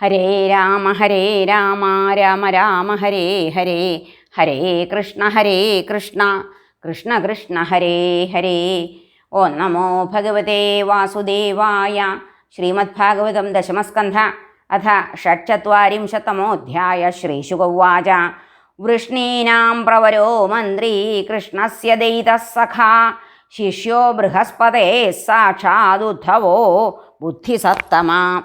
ഹരേ രാമ രാമ രാമ ഹരേ ഹരേ, ഹരേ കൃഷ്ണ കൃഷ്ണ കൃഷ്ണ ഹരേ ഹരേ. ഓം നമോ ഭഗവതേ വാസുദേവായ. ശ്രീമദ്ഭാഗവതം ദശമസ്കന്ധ അഥ षट्चत्वारिंशत्तमोऽध्याय. ശ്രീശുക ഉവാച. വൃഷ്ണീനാം പ്രവരോ മന്ത്രീ കൃഷ്ണസ്യ ദയിതഃ സഖാ ശിഷ്യോ ബൃഹസ്പതേഃ സാക്ഷാദുദ്ധവോ ബുദ്ധിസത്തമ.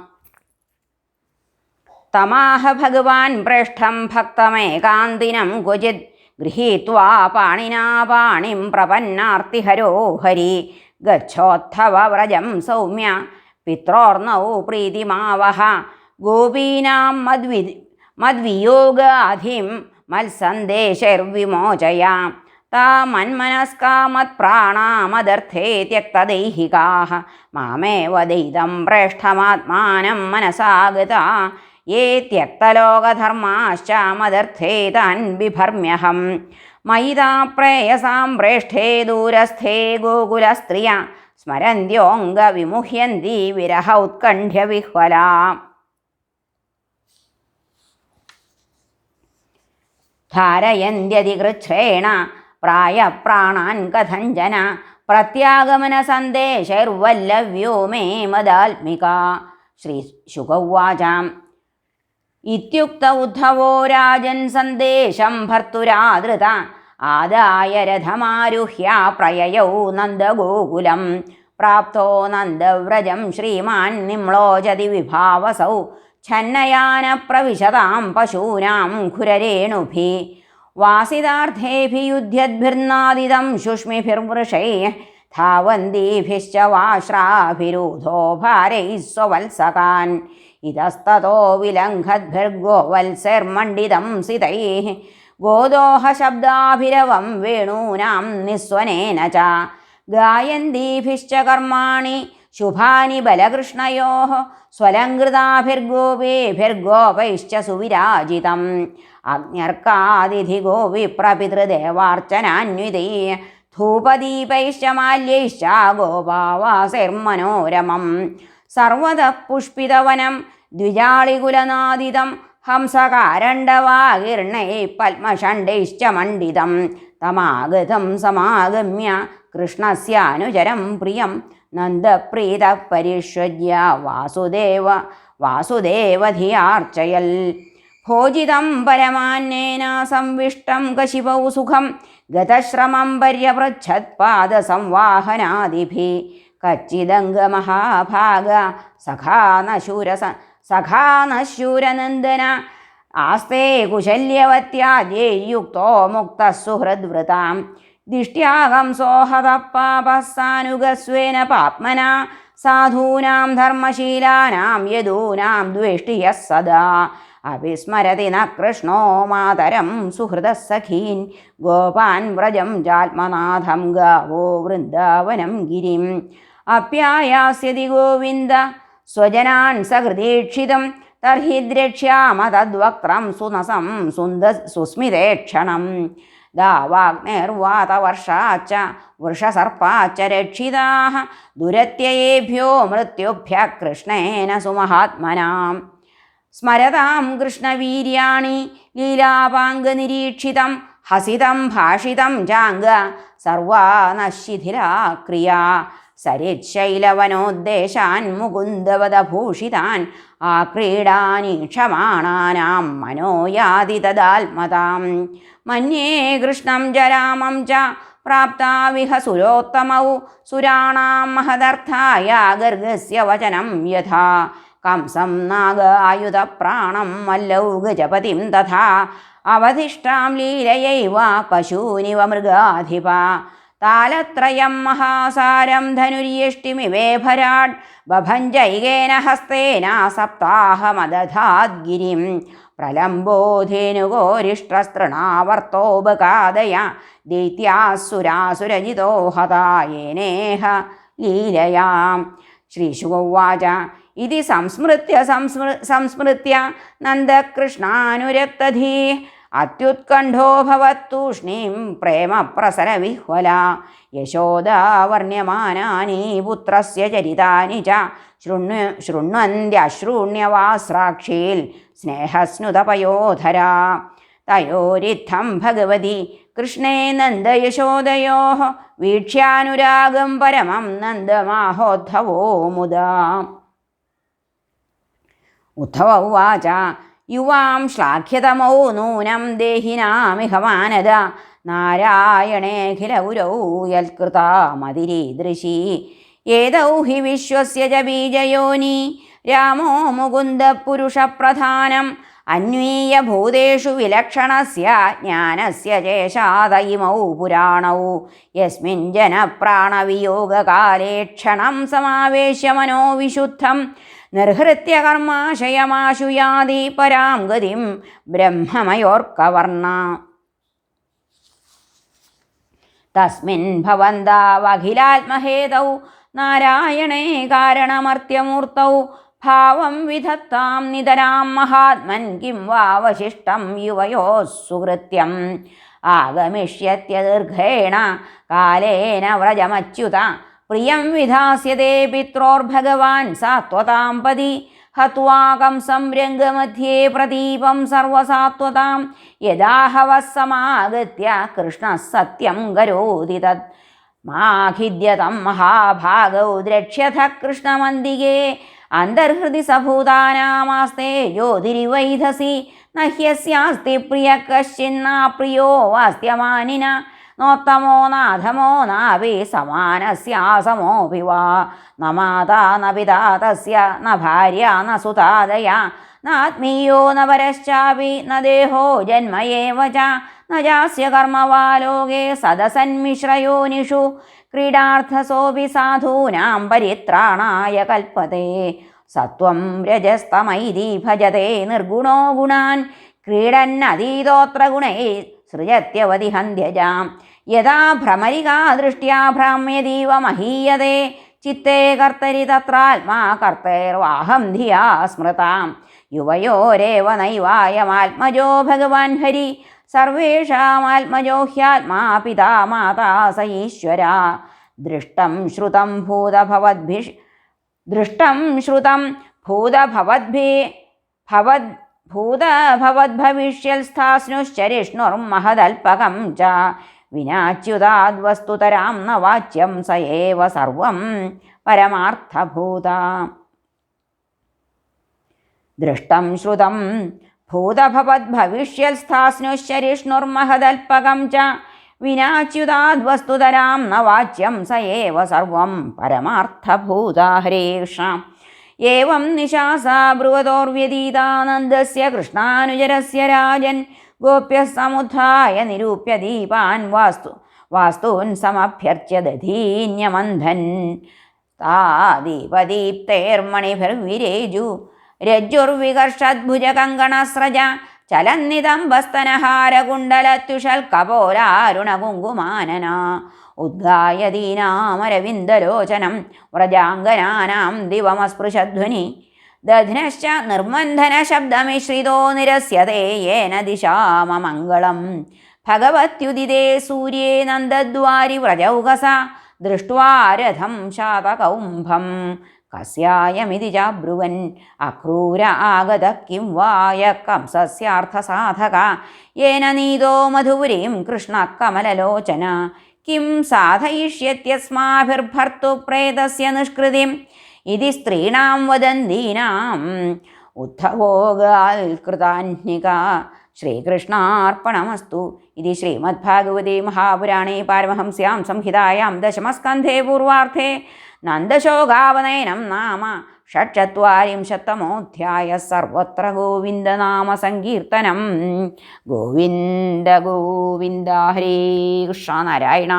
തമാഹ ഭഗവാൻ പ്രേഷ്ഠം ഭക്തമേകാന്തിനം ക്വചിത് ഗൃഹീത്വാ പാണിനാ പാണിം പ്രപന്നാർത്തിഹരോ ഹരി. ഗച്ഛോത്ഥവ വ്രജം സൗമ്യ പിത്രോർണൗ പ്രീതിമാവഹ. ഗോപീനാം മദ്വിയോഗാധിം മത്സന്ദേശൈർവിമോചയ. താമന്മനസ്കാ മത്പ്രാണാമദർത്ഥേ ത്യക്തദൈഹികാഃ മാമേവ ദയിതം പ്രേഷ്ഠമാത്മാനം മനസാഗതാ. യേ ത്യക്തലോകധർമാശ്ച മദർത്ഥേ താൻ ബിഭർമ്യഹം. മയിതാ പ്രേയസാം പ്രേഷ്ഠേ ദൂരസ്ഥേ ഗോകുലസ്ത്രിയ സ്മരന്ത്യോംഗവിമുഹ്യന്തി വിരഹ ഉത്കണ്ഠ്യവിഹ്വലാ. ധാരയന്ത്യതികൃച്ഛ്രേണ പ്രായപ്രാണാൻ കഥഞ്ജന. പ്രത്യാഗമനസന്ദേശൈർവല്ലവ്യോ മേ മദാത്മികാ. ശ്രീശുക ഉവാച. ഇത്യുക്ത ഉദ്ധവോ രാജൻ സന്ദേശം ഭർത്തുരാദൃത. ആദായ രഥമാരുഹ്യ പ്രയയൗ നന്ദഗോകുലം. പ്രാപ്തോ നന്ദവ്രജം ശ്രീമാൻ നിമ്ലോചതി വിഭാവസൗ. ഛന്നയാന പ്രവിശതാം പശൂനാം ഖുരരേണുഭിः. വാസിതാർത്ഥേഭിയുധ്യദ്ഭിർനാദിതം ശുഷ്മിഭിർവൃഷൈः. ധാവന്തീഭിശ്ച വാശ്രാഭിരൂധോ ഭാരൈः സ്വവത്സകാൻ. ഇതസ്തതോ വിലംഘദ്ഭിർഗോവത്സൈർമണ്ഡിതം സിതൈः. ഗോദോഹശബ്ദാഭിരവം വേണൂനാം നിസ്വനേന ച. ഗായന്തീഭിശ്ച കർമാണി ശുഭാനി ബലകൃഷ്ണയോः. സ്വലംകൃതാഭിർഗോപേഭിർഗോപൈശ്ച സുവിരാജിതം. അഗ്ന്യർക്കാദിധിഗോ വിപ്രപിതൃദേവാർച്ചനാന്വിതൈः. ധൂപദീപൈശ്ച മാല്യൈശ്ച ഗോപാവാസൈർമനോരമം. സർവതഃ പുഷ്പിതവനം ദ്വിജാളികുലനാദിതം. ഹംസകാരണ്ഡവാകീർണൈः പത്മഷണ്ഡൈശ്ച മണ്ഡിതം. തമാഗതം സമാഗമ്യ കൃഷ്ണസ്യാനുചരം പ്രിയം. നന്ദപ്രീതഃ പരിഷ്യജ്യ വാസുദേവധിയാർച്ചയൽ. ഭോജിതം പരമാന്നേന സംവിഷ്ടം കശിപൗ സുഖം. ഗതശ്രമം പര്യപൃച്ഛത്പാദസംവാഹനാദിഭിः. കച്ചിദംഗമഹാഭാഗ സഖാനശൂരനന്ദന. ആസ്തേ കുശല്യവത്യാദ്യൈ യുക്തോ മുക്തഃ സുഹൃദ്വൃതാം. ദിഷ്ട്യാഹംസോഹതഃ പാപഃ സാനുഗസ്വേന പാപ്മനാ. സാധൂനാം ധർമ്മശീലാനാം യദൂനാം ദ്വേഷ്ടി യഃ സദാ. അവിസ്മരതി ന കൃഷ്ണോ മാതരം സുഹൃദഃ സഖീൻ. ഗോപാൻ വ്രജം ജാത്മനാഥം ഗാവോ വൃന്ദാവനം ഗിരിം. അപ്യായാസ്യതി ഗോവിന്ദ സ്വജനാൻ സഹൃദീക്ഷിതം. തർഹി ദ്രക്ഷ്യാമ തദ്വക്ത്രം സുനസം സുസ്മിതേക്ഷണം. ദാവാഗ്നേർവാതവർഷാച്ച വൃഷസർപ്പാച്ച രക്ഷിതാഃ. ദുരത്യയേഭ്യോ മൃത്യുഭ്യഃ കൃഷ്ണേന സുമഹാത്മനാം. സ്മരതാം കൃഷ്ണവീര്യാണി ലീലാപാംഗനിരീക്ഷിതം. ഹസിതം ഭാഷിതം ചാംഗ സർവാനശിഥിലാ ക്രിയാ. സരിത്ശൈലവനോദ്ദേശാൻ മുകുന്ദവദഭൂഷിതാൻ. ആക്രീഡാനീക്ഷമാണാനാം മനോയാതി തദാത്മതാം. മന്യേ കൃഷ്ണം ച രാമം ച പ്രാപ്താ വിഹസുരോത്തമൗ. സുരാണാം മഹദർത്ഥായ ഗർഗസ്യ വചനം യഥാ. കംസം നാഗായുധപ്രാണം മല്ലൗ ഗജപതിം തഥാ. അവധിഷ്ഠാം ലീലയൈവ പശൂനിവ മൃഗാധിപ. താലത്രയം മഹാസാരം ധനുര്യഷ്ടിമിവേഭരാട്. ബഭഞ്ജൈകേന ഹസ്തേന സപ്താഹമദധാദ്ഗിരിം. പ്രലംബോധേനുഗോരിഷ്ടസ്തൃണാവർത്തോപകാദയ. ദൈത്യാസുരാസുരജിതോ ഹതായേനേഹ ലീലയാം. ശ്രീശുക ഉവാച. ഇതി സംസ്മൃത്യ നന്ദകൃഷ്ണാനുരക്തധീ. അത്യുത്കണ്ഠോ ഭവത്തൂഷ്ണീം പ്രേമപ്രസരവിഹ്വല യശോദാവർണ്യമാനാനി പുത്രസ്യ ചരിതാനി ച ശൃണ്വന്ത്യശ്രൂണ്യവാസ്രാക്ഷീൽ സ്നേഹസ്നുതപയോധര തയോരിത്തം ഭഗവതി കൃഷ്ണേ നന്ദയശോദയോ വീക്ഷ്യാനുരാഗം പരമം നന്ദമാഹോദ്ധവോ മുദാ. ഉദ്ധവ ഉവാച യുവാം ശ്ലാഘ്യതമോ നൂനം ദേഹിനാമിഹ മാനദ നാരായണേഖില ഗുരൗ യൽകൃതാമതിരീദൃശി ഏതൗ ഹി വിശ്വസ്യ ച ബീജയോനി രാമോ മുകുന്ദപുരുഷപ്രധാനം അന്വീയ ഭൂതേഷു വിലക്ഷണസ്യ ജ്ഞാനസ്യ ചേഷാദ ഇമൗ പുരാണൗ യസ്മിൻ ജനപ്രാണവിയോഗകാലേ ക്ഷണം സമാവേശ്യ മനോവിശുദ്ധം നിർഹൃത്യ കർമാശയമാശു യാതി പരാം ഗതിം ബ്രഹ്മമയോർക്കവർണ തസ്മിൻ ഭവന്താവഖിലാത്മഹേതൗ നാരായണേ കാരണമർത്യമൂർത്തൗ ഭാവം വിധത്താം നിതരാം മഹാത്മൻ കിം വാവശിഷ്ടം യുവയോः സുകൃത്യം ആഗമിഷ്യത്യദീർഘേണ കാലേന വ്രജമച്യുത പ്രിയം വിധാസ്യതേ പിത്രോർഭഗവാൻ സാത്വതാം പതി ഹത്വാ കംസം രംഗമധ്യേ പ്രദീപം സർവസാത്വതാം യദാഹവഃ സമാഗത്യ കൃഷ്ണഃ സത്യം കരോതി തത് മാഖിദ്യതം മഹാഭാഗൗ ദ്രക്ഷ്യഥ കൃഷ്ണമന്തികേ അന്തർഹൃദി സഭൂതാനാമാസ്തേ ജ്യോതിരിവൈധസി നഹ്യസ്യാസ്തി പ്രിയ കശ്ചിന്നാപ്രിയോ വാസ്ത്യമാനിന നോത്തമോ നാഥമോ നാപി സമാനസ്യാസമോപി വാ ന മാതാ ന പിതാ തസ്യ ന ഭാര്യ ന സുതാദയ നാത്മീയോ ന പരശ്ചാപി ന ദേഹോ ജന്മ ഏവ ച ന ജാസ്യ കർമ്മവാ ലോകേ സദസന്മിശ്രയോനിഷു ക്രീഡാർത്ഥസോപി സാധൂനാം പരിത്രാണായ കൽപ്പത്തെ സത്വം രജസ്തമൈതി ഭജത്തെ നിർഗുണോ ഗുണാൻ ക്രീഡന്നതീതോത്ര ഗുണൈ സൃജത്യവതി ഹന്ത്യജാം യഥാ ഭ്രമരികാ ദൃഷ്ട്യാ ഭ്രാമ്യതീവ മഹീയതേ ചിത്തേ കർത്തരി തത്രാത്മാ കർത്തേർവാഹം ധിയാ സ്മൃതാം യുവയോരേവ നൈവായമാത്മജോ ഭഗവാൻ ഹരി സർവേഷാമാത്മജോ ഹ്യാത്മാ പിതാ മാതാ സ ഈശ്വരാ ദൃഷ്ടം ശ്രുതം ഭൂതഭവദ്ഭവിഷ്യൽസ്ഥാസ്നുശ്ചരിഷ്ണുർമഹദൽപകം ച വിനാച്യുതാദ്വസ്തുതരാം ന വാച്യം സ ഏവ സർവം പരമാർത്ഥഭൂത ദൃഷ്ടം ശ്രുതം ഭൂതഭവദ്ഭവിഷ്യൽസ്ഥാസ്നുശ്ചരിഷ്ണുർമഹദൽപകം ച വിനാച്യുതാദ്വസ്തുതരാം ന വാച്യം സ ഏവ സർവം പരമാർത്ഥഭൂത. ഹരേ കൃഷ്ണ. ഏവം നിശാസാ ബ്രുവതോർവ്യതീതാനന്ദസ്യ കൃഷ്ണാനുചരസ്യ രാജൻ ഗോപ്യഃ സമുദ്ധായ നിരൂപ്യ ദീപാൻ വാസ്തൂൻ സമഭ്യർച്യ ദധീന്യമന്ധൻ താദീപദീപ്തൈർമണിഭിർവിരേജു രജ്ജുർവികർഷദ്ഭുജകങ്കണസ്രജ ചലന്നിതംബസ്തനഹാരകുണ്ടലത്യുഷൽകപോലാരുണകുങ്കുമാനന ഉദ്ഗായദീനാമരവിന്ദലോചനം വ്രജാംഗനാനാം ദിവമസ്പൃശധ്വനി ദധ്നശ്ച നിർമന്ധനശബ്ദമിശ്രിതോ നിരസ്യതേ യേന ദിശാമമംഗളം ഭഗവത്യുദിതേ സൂര്യേ നന്ദദ്വാരി വ്രജൗകസ ദൃഷ്ട്വാ രഥം ശാതകൗംഭം കസ്യായമിതി ചാബ്രുവൻ അക്രൂര ആഗത കിം വായ കംസസ്യാർത്ഥസാധക യേന നീതോ മധുപുരീം കൃഷ്ണ കമലലോചന കിം സാധയിഷ്യത്യസ്മാഭിർഭർത്തുപ്രേതസ്യ നിഷ്കൃതിം ഇതി സ്ത്രീണാം വദന്തീനാം ഉദ്ധവോഗാൽകൃതാന്യക. ശ്രീകൃഷ്ണാർപ്പണമസ്തു. ഇതി ശ്രീമദ്ഭാഗവതേ മഹാപുരാണേ പാരമഹംസ്യാം സംഹിതായാം ദശമസ്കന്ധേ പൂർവാർദ്ധേ നന്ദശോകാവനയനം നാമ षट्चत्वारिंशत्तमोऽध्यायः. सर्वत्र गोविन्दनामसङ्कीर्तनं. गोविन्द गोविन्द. हरे कृष्ण. नारायण.